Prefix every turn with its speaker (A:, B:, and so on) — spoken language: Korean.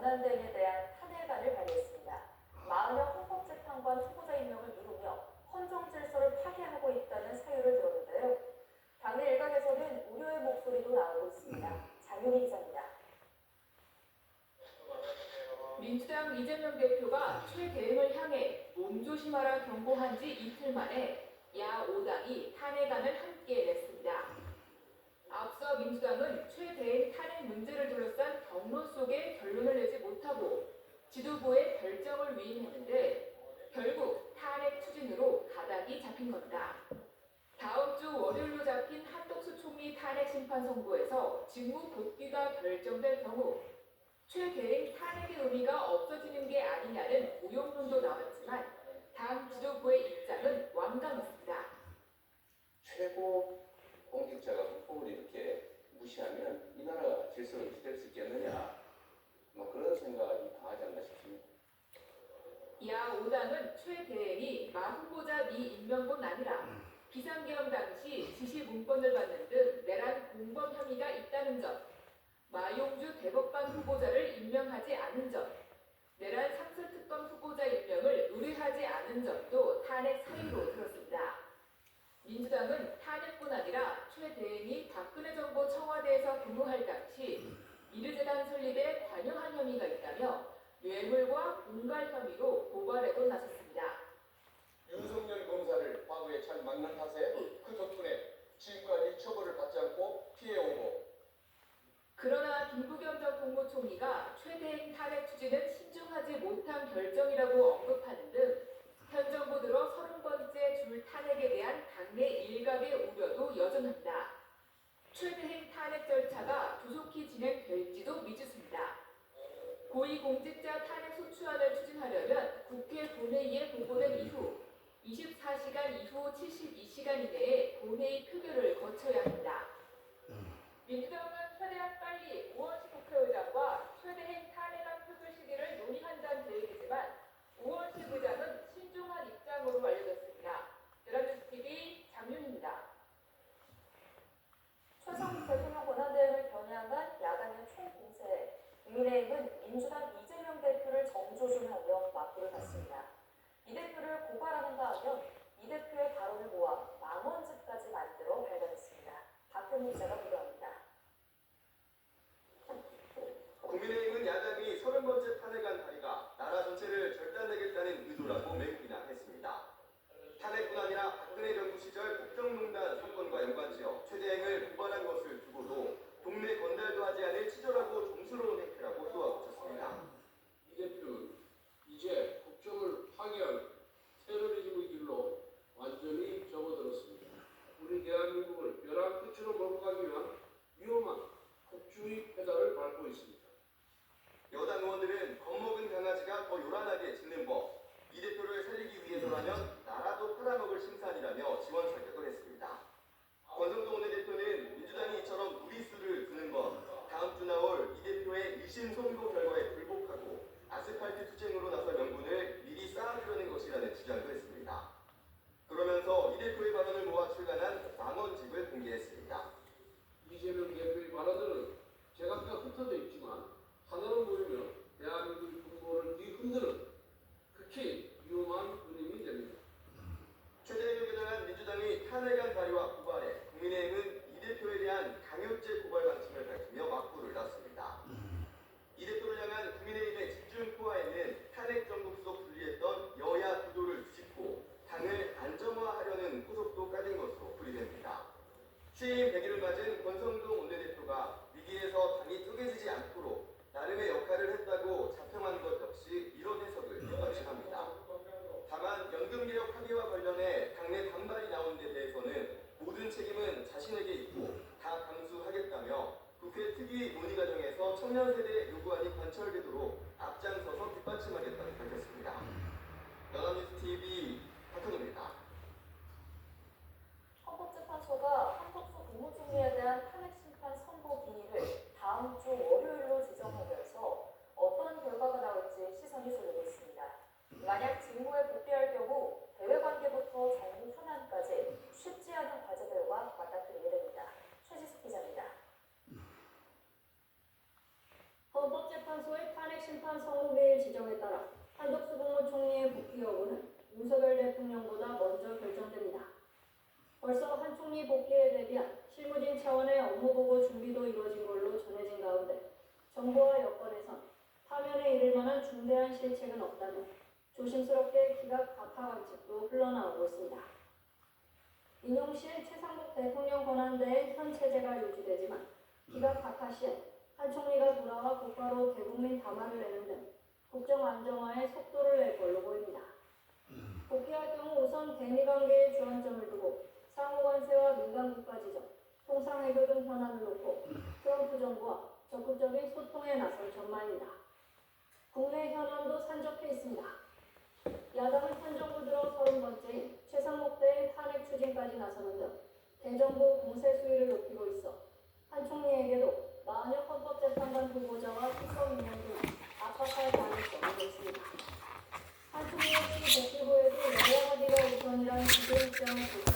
A: 권한대행에 대한 탄핵안을 발의했습니다. 마은영 헌법재판관 후보자 임명을 미루며 헌정 질서를 파괴하고 있다는 사유를 들었는데요. 당내 일각에서는 우려의 목소리도 나오고 있습니다. 장윤희 기자입니다.
B: 민주당 이재명 대표가 최 대행을 향해 몸조심하라 경고한 지 이틀 만에 야 5당이 탄핵안을 함께 냈습니다. 앞서 민주당은 최 대행 탄핵 문제를 둘러싼 경론 속에 결론을 내지 못하고 지도부에 결정을 위임했는데 결국 탄핵 추진으로 가닥이 잡힌 겁니다. 다음 주 월요일로 잡힌 한덕수 총리 탄핵 심판 선고에서 직무 복귀가 결정될 경우 최 대행 탄핵의 의미가 없어지는 게 아니냐는 우용론도 나왔지만 당 지도부의 입장은 완강했습니다.
C: 최고 공직자가 헌법을 이렇게 무시하면 이 나라가 질서가 유지될 수 있겠느냐, 그런 생각이 강하지 않나 싶습니다.
B: 야 5당은 최 대행이 마 후보자 미임명뿐 아니라 비상계엄 당시 지시 문건을 받는 등 내란 공범 혐의가 있다는 점, 마용주 대법관 후보자를 임명하지 않은 점, 내란 상설특검 후보자 임명을 의뢰하지 않은 점도 탄핵 사유로 들었습니다. 민주당은 탄핵뿐 아니라 최 대행이 박근혜 정부 청와대에서 근무할 당시 미르재단 설립에 관여한 혐의가 있다며 뇌물과 공갈 혐의로 고발에도 나섰습니다.
D: 윤석열 검사를 과거에 잘 만난 탓에 그 덕분에 지금까지 처벌을 받지 않고 피해오고,
B: 그러나 김부겸 전 국무총리가 최 대행 탄핵 추진은 신중하지 못한 결정이라고 언급하는 등 현 정부 들어 30번째 줄 탄핵에 대한 당내 일각의 우려도 여전합니다. 최 대행 탄핵 절차가 조속히 진행될지도 미지수입니다. 고위공직자 탄핵 소추안을 추진하려면 국회 본회의에 보고된 이후 24시간 이후 72시간 이내에 본회의 표결을 거쳐야 합니다. 민주당은 최대한 빨리 우원식 국회의장과 최 대행 탄핵안 표결 시기를 논의한다는 계획이지만 우원식 의장은 신중한 입장으로 알려졌습니다. 연합뉴스TV 장윤입니다.
A: 최상목 대통령 권한대행을 겨냥한 야당의 총공세, 국민의힘은 민주당 이재명 대표를 정조준하며 맞불을 받습니다. 이 대표를 고발하는가 하면 이 대표의 발언을 모아 망언집까지 만들어 발간했습니다. 박현미 기자가 보도합니다.
D: 국민의힘은 야당이 30번째 탄핵안 발의가 나라 전체를 절단내겠다는 의도라고 매우 비난했습니다. 탄핵뿐 아니라 박근혜 정부 시절 국정농단 사건과 연관지어 최 대행을 고발한 것을 두고도 동네 건달도 하지 않을 치졸하고 종스러운 행태라고 쏘아붙였습니다.
E: 이 대표는 이제 국정을 파괴한 테러리즘의 길로 완전히 접어들었습니다. 우리 대한민국을 벼랑 끝으로 몰고 가기 위한 위험한 국주의 페달을 밟고 있습니다.
D: 여당 의원들은 겁먹은 강아지가 더 요란하게 짖는 법, 이 대표를 살리기 위해서라면 나라도 팔아먹을 심산이라며 지원 사격을 했습니다. 권성동 원내대표는 민주당이 이처럼 무리수를 두는 건 다음 주 나올 이 대표의 1심 선고 결과에 불복하고 아스팔트 투쟁으로 나설 명분을 미리 쌓아두려는 것이라는 주장도 했습니다. 그러면서 이 대표의 발언을 모아 출간한 망언집을 공개했습니다.
E: 이재명 대표의 발언들은 제각각 흩어져 있지만 하나로 모이면 대한민국의 분모를 뒤흔드는 극히 위험한 그림이 됩니다.
D: 최 대행을 겨냥한 민주당의 탄핵안 발의와 고발에 국민의힘은 이 대표에 대한 강요죄 고발 방침을 밝히며 맞불을 놨습니다. 이 대표를 향한 국민의힘의 집중 포화에는 탄핵 정국 속 분리했던 여야 구도를 뒤집고 당을 안정화하려는 포석도 깔린 것으로 풀이됩니다. 취임 100일을 맞은 권성동 원내대표가 위기에서 당이 쪼개지지 않도록 나름의 역할을 했다고 자평한 것 역시 이런 해석을 뒷받침합니다. 다만 연금개혁 합의와 관련해 당내 반발이 나온 데 대해서는 모든 책임은 자신에게 있고 다 감수하겠다며 국회 특위 논의 과정에서 청년 세대의 요구안이 관철되도록 앞장서서 뒷받침하겠다고 밝혔습니다. 연합뉴스TV 박현우입니다.
A: 헌법재판소가 한덕수 국무총리에 대한 탄핵 심판 선고 기일을 다음 주 월요일로 지정하면서 어떤 결과가 나올지 시선이 쏠리고 있습니다. 만약 직무에 복귀할 경우 대외관계부터 정부 현안까지 쉽지 않은 과제들과 맞닥뜨리게 됩니다. 최지숙 기자입니다.
F: 헌법재판소의 탄핵
A: 심판 선고일 지정에 따라 한덕수 국무총리의 복귀 여부는 윤석열 대통령보다 먼저 결정됩니다. 벌써 한 총리 복귀에 대비한 실무진 차원의 업무보고 준비도 이루어진 걸로 전해진 가운데 정부와 여권에선 파면에 이를 만한 중대한 실책은 없다며 조심스럽게 기각 각하 관측도 흘러나오고 있습니다. 인용 시에 최상목 대통령 권한대의 현 체제가 유지되지만 기각 각하 시에 한 총리가 돌아와 곧바로 대국민 담화를 내는 등 국정 안정화에 속도를 낼 걸로 보입니다. 복귀할 경우 우선 대미관계에 주안점을 두고 상호관세와 민간국가 지정, 통상외교 등 현안을 놓고 트럼프 정부와 적극적인 소통에 나설 전망입니다. 국내 현안도 산적해 있습니다. 야당은 현 정부 들어 30번째인 최상목 대의 탄핵 추진까지 나서는 등 대정부 공세 수위를 높이고 있어 한 총리에게도 마흔여 헌법재판관 후보자와 특검위원 등 압박할 가능성이 있습니다. 한 총리의 복귀 후에도 여야 합의가 우선이라는 기존 입장을